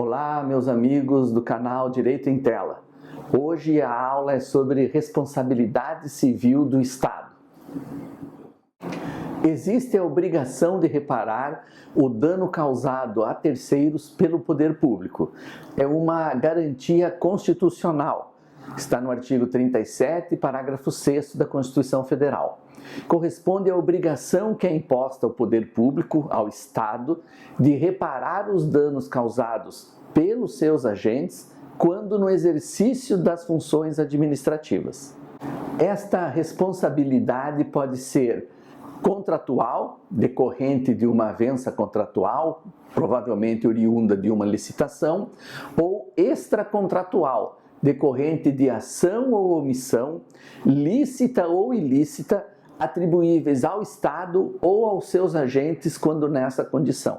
Olá, meus amigos do canal Direito em Tela. Hoje a aula é sobre responsabilidade civil do Estado. Existe a obrigação de reparar o dano causado a terceiros pelo poder público. É uma garantia constitucional. Está no artigo 37, parágrafo 6º da Constituição Federal. Corresponde à obrigação que é imposta ao poder público, ao Estado, de reparar os danos causados pelos seus agentes quando no exercício das funções administrativas. Esta responsabilidade pode ser contratual, decorrente de uma avença contratual, provavelmente oriunda de uma licitação, ou extracontratual, decorrente de ação ou omissão, lícita ou ilícita, atribuíveis ao Estado ou aos seus agentes quando nessa condição.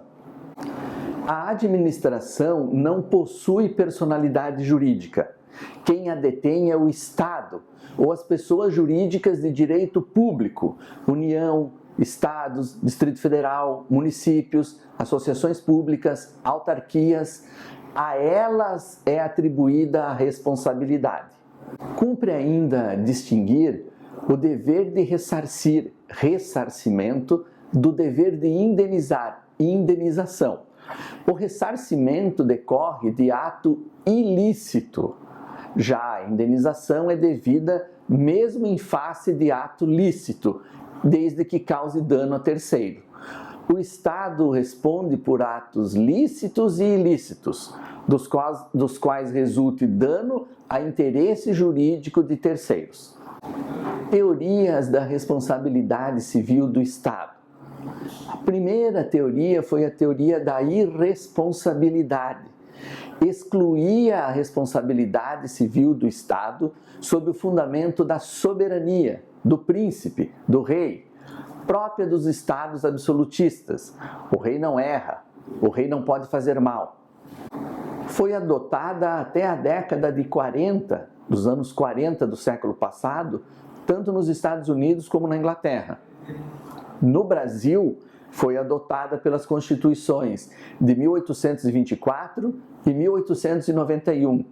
A administração não possui personalidade jurídica. Quem a detém é o Estado ou as pessoas jurídicas de direito público, União, Estados, Distrito Federal, municípios, associações públicas, autarquias. A elas é atribuída a responsabilidade. Cumpre ainda distinguir o dever de ressarcir, ressarcimento, do dever de indenizar, indenização. O ressarcimento decorre de ato ilícito. Já a indenização é devida mesmo em face de ato lícito, desde que cause dano a terceiro. O Estado responde por atos lícitos e ilícitos, dos quais resulte dano a interesse jurídico de terceiros. Teorias da responsabilidade civil do Estado. A primeira teoria foi a teoria da irresponsabilidade. Excluía a responsabilidade civil do Estado sob o fundamento da soberania, do príncipe, do rei, própria dos estados absolutistas. O rei não erra, o rei não pode fazer mal. Foi adotada até a década de 40, dos anos 40 do século passado, tanto nos Estados Unidos como na Inglaterra. No Brasil, foi adotada pelas constituições de 1824 e 1891.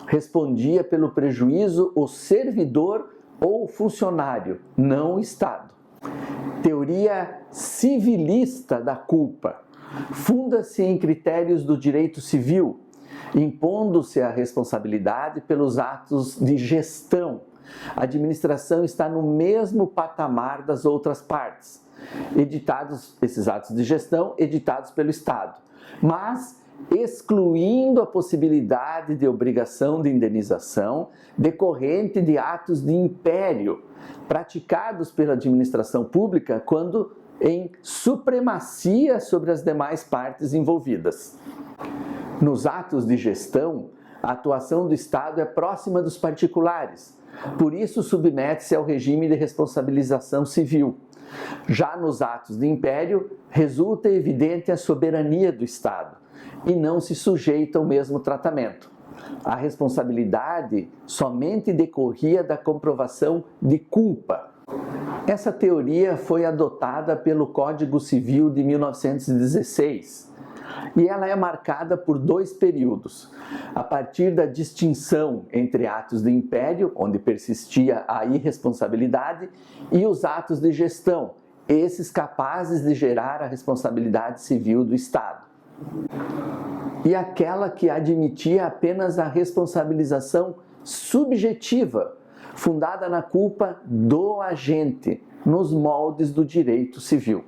Respondia pelo prejuízo o servidor ou o funcionário, não o Estado. Teoria civilista da culpa. Funda-se em critérios do direito civil, impondo-se a responsabilidade pelos atos de gestão. A administração está no mesmo patamar das outras partes. Esses atos de gestão editados pelo Estado, mas excluindo a possibilidade de obrigação de indenização decorrente de atos de império praticados pela administração pública quando em supremacia sobre as demais partes envolvidas. Nos atos de gestão, a atuação do Estado é próxima dos particulares, por isso submete-se ao regime de responsabilização civil. Já nos atos de império, resulta evidente a soberania do Estado e não se sujeita ao mesmo tratamento. A responsabilidade somente decorria da comprovação de culpa. Essa teoria foi adotada pelo Código Civil de 1916 e ela é marcada por dois períodos. A partir da distinção entre atos de império, onde persistia a irresponsabilidade, e os atos de gestão, esses capazes de gerar a responsabilidade civil do Estado. E aquela que admitia apenas a responsabilização subjetiva, fundada na culpa do agente, nos moldes do direito civil.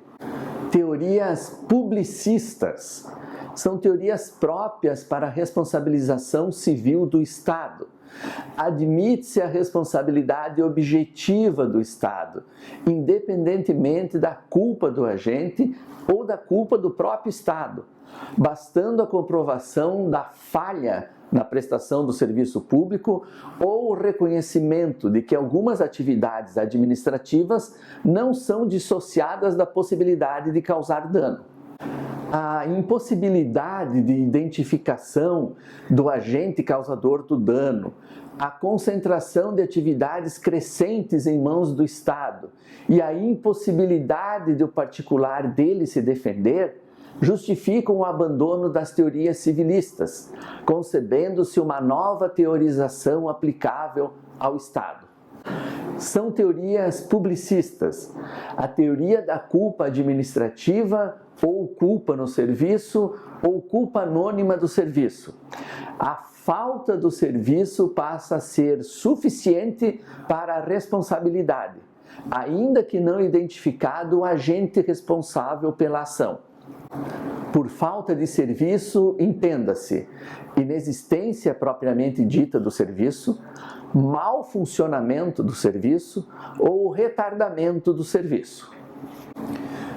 Teorias publicistas são teorias próprias para a responsabilização civil do Estado. Admite-se a responsabilidade objetiva do Estado, independentemente da culpa do agente ou da culpa do próprio Estado, bastando a comprovação da falha na prestação do serviço público ou o reconhecimento de que algumas atividades administrativas não são dissociadas da possibilidade de causar dano. A impossibilidade de identificação do agente causador do dano, a concentração de atividades crescentes em mãos do Estado e a impossibilidade do particular dele se defender justificam o abandono das teorias civilistas, concebendo-se uma nova teorização aplicável ao Estado. São teorias publicistas, a teoria da culpa administrativa ou culpa no serviço ou culpa anônima do serviço. A falta do serviço passa a ser suficiente para a responsabilidade, ainda que não identificado o agente responsável pela ação. Por falta de serviço, entenda-se inexistência propriamente dita do serviço, mau funcionamento do serviço ou retardamento do serviço.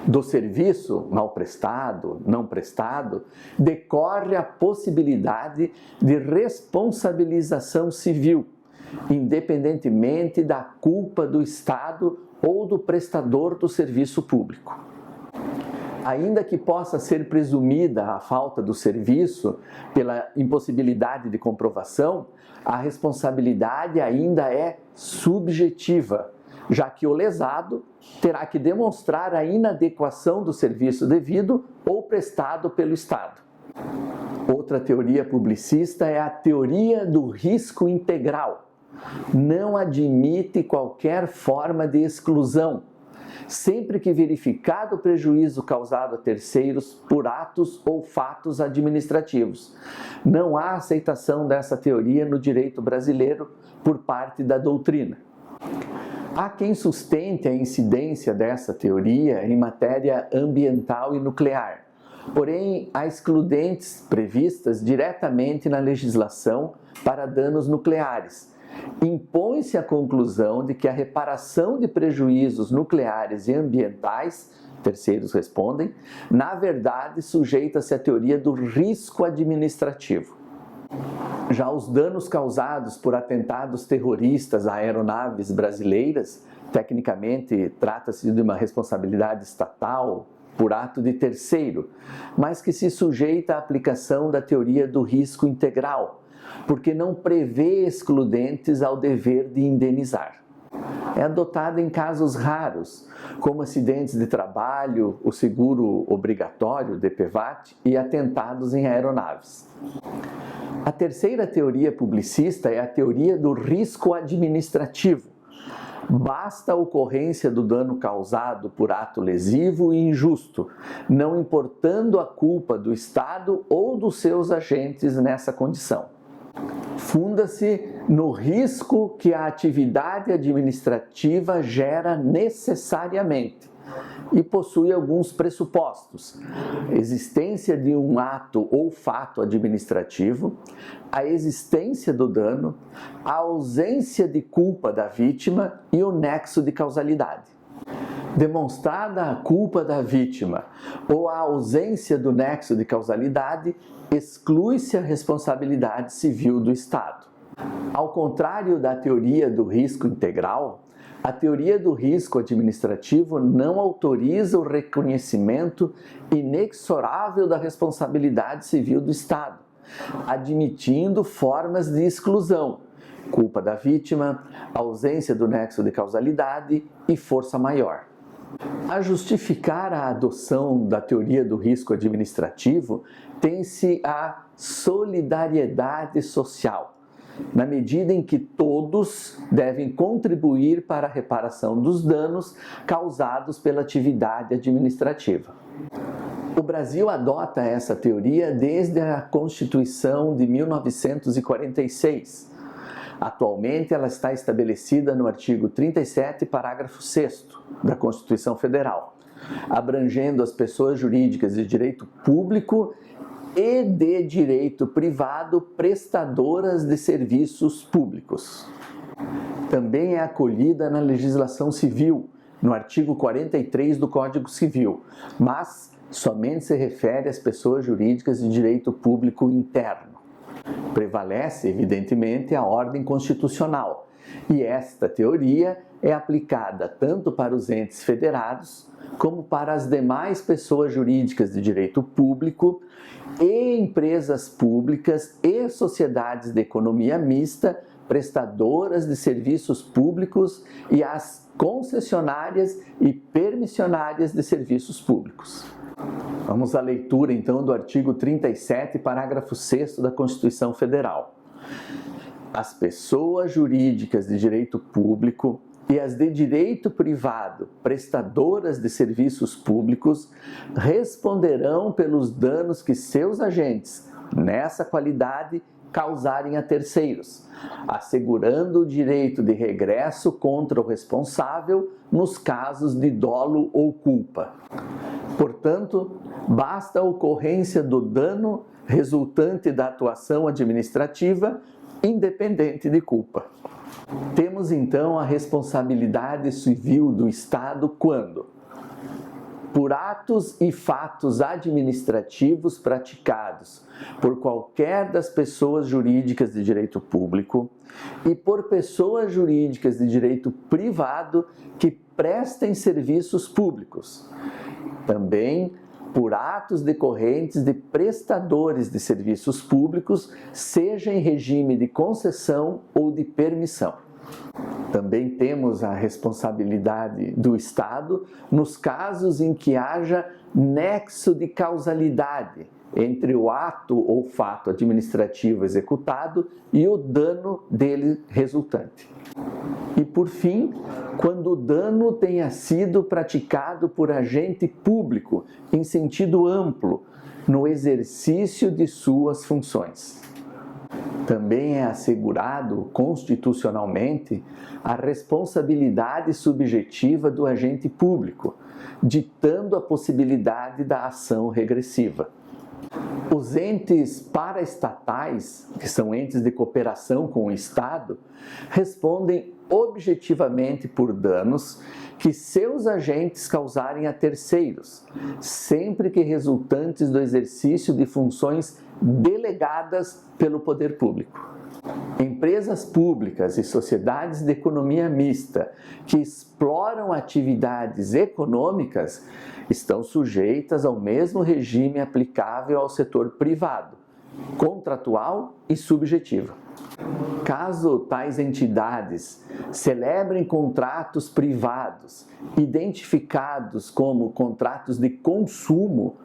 Do serviço mal prestado, não prestado, decorre a possibilidade de responsabilização civil, independentemente da culpa do Estado ou do prestador do serviço público. Ainda que possa ser presumida a falta do serviço pela impossibilidade de comprovação, a responsabilidade ainda é subjetiva, já que o lesado terá que demonstrar a inadequação do serviço devido ou prestado pelo Estado. Outra teoria publicista é a teoria do risco integral. Não admite qualquer forma de exclusão, sempre que verificado o prejuízo causado a terceiros por atos ou fatos administrativos. Não há aceitação dessa teoria no direito brasileiro por parte da doutrina. Há quem sustente a incidência dessa teoria em matéria ambiental e nuclear. Porém, há excludentes previstas diretamente na legislação para danos nucleares. Impõe-se a conclusão de que a reparação de prejuízos nucleares e ambientais, terceiros respondem, na verdade sujeita-se à teoria do risco administrativo. Já os danos causados por atentados terroristas a aeronaves brasileiras, tecnicamente trata-se de uma responsabilidade estatal por ato de terceiro, mas que se sujeita à aplicação da teoria do risco integral, porque não prevê excludentes ao dever de indenizar. É adotada em casos raros, como acidentes de trabalho, o seguro obrigatório, DPVAT, e atentados em aeronaves. A terceira teoria publicista é a teoria do risco administrativo. Basta a ocorrência do dano causado por ato lesivo e injusto, não importando a culpa do Estado ou dos seus agentes nessa condição. Funda-se no risco que a atividade administrativa gera necessariamente e possui alguns pressupostos: existência de um ato ou fato administrativo, a existência do dano, a ausência de culpa da vítima e o nexo de causalidade. Demonstrada a culpa da vítima ou a ausência do nexo de causalidade, exclui-se a responsabilidade civil do Estado. Ao contrário da teoria do risco integral, a teoria do risco administrativo não autoriza o reconhecimento inexorável da responsabilidade civil do Estado, admitindo formas de exclusão, culpa da vítima, ausência do nexo de causalidade e força maior. A justificar a adoção da teoria do risco administrativo, tem-se a solidariedade social, na medida em que todos devem contribuir para a reparação dos danos causados pela atividade administrativa. O Brasil adota essa teoria desde a Constituição de 1946. Atualmente, ela está estabelecida no artigo 37, parágrafo 6º da Constituição Federal, abrangendo as pessoas jurídicas de direito público e de direito privado prestadoras de serviços públicos. Também é acolhida na legislação civil, no artigo 43 do Código Civil, mas somente se refere às pessoas jurídicas de direito público interno. Prevalece, evidentemente, a ordem constitucional, e esta teoria é aplicada tanto para os entes federados, como para as demais pessoas jurídicas de direito público e empresas públicas e sociedades de economia mista, prestadoras de serviços públicos e as concessionárias e permissionárias de serviços públicos. Vamos à leitura então do artigo 37, parágrafo 6º da Constituição Federal. As pessoas jurídicas de direito público e as de direito privado, prestadoras de serviços públicos, responderão pelos danos que seus agentes, nessa qualidade, causarem a terceiros, assegurando o direito de regresso contra o responsável nos casos de dolo ou culpa. Portanto, basta a ocorrência do dano resultante da atuação administrativa, independente de culpa. Temos então a responsabilidade civil do Estado quando, por atos e fatos administrativos praticados por qualquer das pessoas jurídicas de direito público e por pessoas jurídicas de direito privado que prestem serviços públicos. Também por atos decorrentes de prestadores de serviços públicos, seja em regime de concessão ou de permissão. Também temos a responsabilidade do Estado nos casos em que haja nexo de causalidade entre o ato ou fato administrativo executado e o dano dele resultante. E por fim, quando o dano tenha sido praticado por agente público em sentido amplo no exercício de suas funções. Também é assegurado constitucionalmente a responsabilidade subjetiva do agente público, ditando a possibilidade da ação regressiva. Os entes paraestatais, que são entes de cooperação com o Estado, respondem objetivamente por danos que seus agentes causarem a terceiros, sempre que resultantes do exercício de funções delegadas pelo poder público. Empresas públicas e sociedades de economia mista que exploram atividades econômicas estão sujeitas ao mesmo regime aplicável ao setor privado, contratual e subjetivo. Caso tais entidades celebrem contratos privados, identificados como contratos de consumo,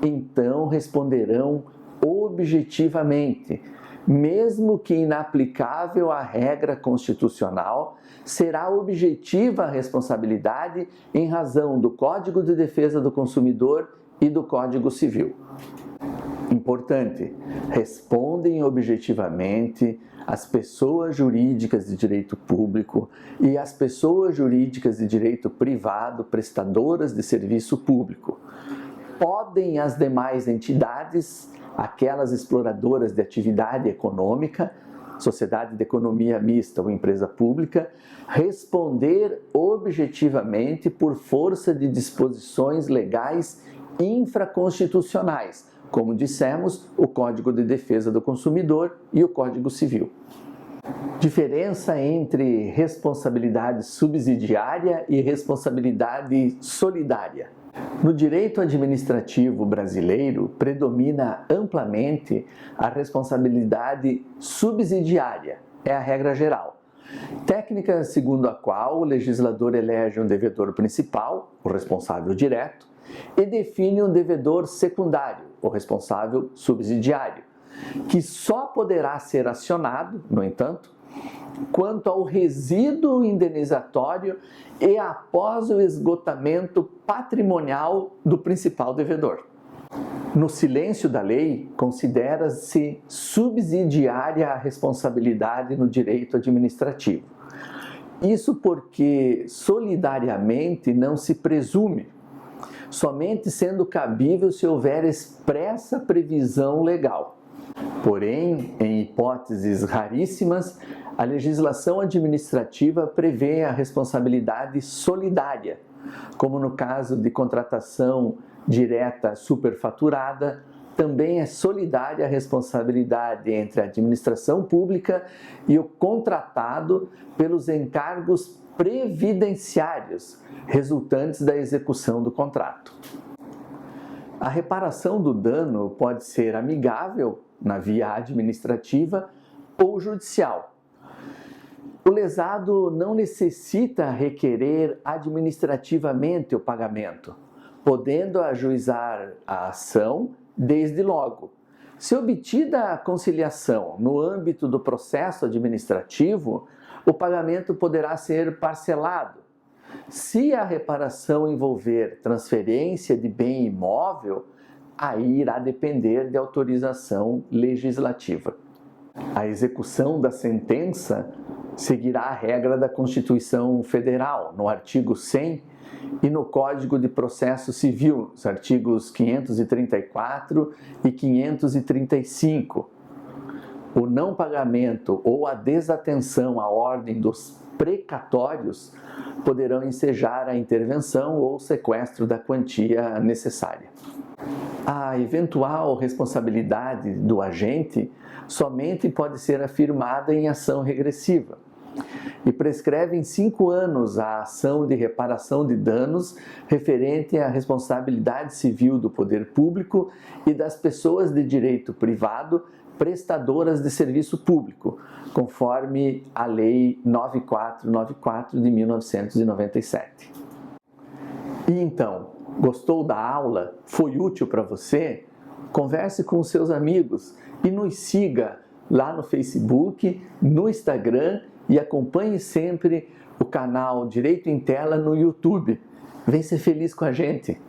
então responderão objetivamente, mesmo que inaplicável à regra constitucional, será objetiva a responsabilidade em razão do Código de Defesa do Consumidor e do Código Civil. Importante, respondem objetivamente as pessoas jurídicas de direito público e as pessoas jurídicas de direito privado prestadoras de serviço público. Podem as demais entidades, aquelas exploradoras de atividade econômica, sociedade de economia mista ou empresa pública, responder objetivamente por força de disposições legais infraconstitucionais, como dissemos, o Código de Defesa do Consumidor e o Código Civil. Diferença entre responsabilidade subsidiária e responsabilidade solidária. No direito administrativo brasileiro, predomina amplamente a responsabilidade subsidiária, é a regra geral. Técnica segundo a qual o legislador elege um devedor principal, o responsável direto, e define um devedor secundário, o responsável subsidiário, que só poderá ser acionado, no entanto, quanto ao resíduo indenizatório e após o esgotamento patrimonial do principal devedor. No silêncio da lei, considera-se subsidiária a responsabilidade no direito administrativo. Isso porque solidariamente não se presume, somente sendo cabível se houver expressa previsão legal. Porém, em hipóteses raríssimas, a legislação administrativa prevê a responsabilidade solidária, como no caso de contratação direta superfaturada, também é solidária a responsabilidade entre a administração pública e o contratado pelos encargos previdenciários resultantes da execução do contrato. A reparação do dano pode ser amigável, na via administrativa, ou judicial. O lesado não necessita requerer administrativamente o pagamento, podendo ajuizar a ação desde logo. Se obtida a conciliação no âmbito do processo administrativo, o pagamento poderá ser parcelado. Se a reparação envolver transferência de bem imóvel, aí irá depender de autorização legislativa. A execução da sentença seguirá a regra da Constituição Federal, no artigo 100, e no Código de Processo Civil, os artigos 534 e 535. O não pagamento ou a desatenção à ordem dos precatórios poderão ensejar a intervenção ou sequestro da quantia necessária. A eventual responsabilidade do agente somente pode ser afirmada em ação regressiva e prescreve em 5 anos a ação de reparação de danos referente à responsabilidade civil do poder público e das pessoas de direito privado prestadoras de serviço público, conforme a Lei 9494 de 1997. E então, gostou da aula? Foi útil para você? Converse com os seus amigos e nos siga lá no Facebook, no Instagram e acompanhe sempre o canal Direito em Tela no YouTube. Vem ser feliz com a gente!